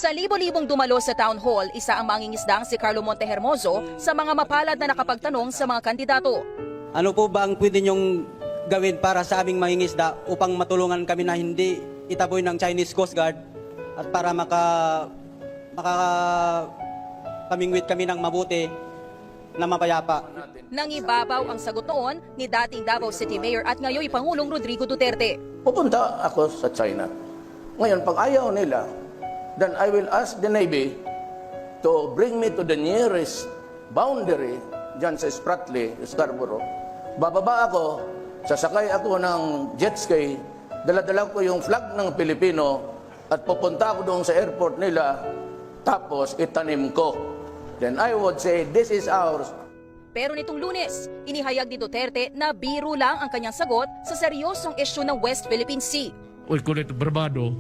Sa libo-libong dumalo sa town hall, isa ang mangingisdang si Carlo Montehermoso sa mga mapalad na nakapagtanong sa mga kandidato. Ano po ba ang pwede niyong gawin para sa aming mangingisda upang matulungan kami na hindi itaboy ng Chinese Coast Guard at para pamingwit kami ng mabuti na mapayapa? Nangibabaw ang sagot noon ni dating Davao City Mayor at ngayon Pangulong Rodrigo Duterte. Pupunta ako sa China. Ngayon, pag ayaw nila, then I will ask the Navy to bring me to the nearest boundary dyan sa Spratly, Scarborough. Bababa ako, sasakay ako ng jet ski, dala-dala ko yung flag ng Pilipino at pupunta ako doon sa airport nila, tapos itanim ko. Then I would say, this is ours. Pero nitong Lunes, inihayag ni Duterte na biro lang ang kanyang sagot sa seryosong isyu ng West Philippine Sea. Hoy, con esto, Barbado,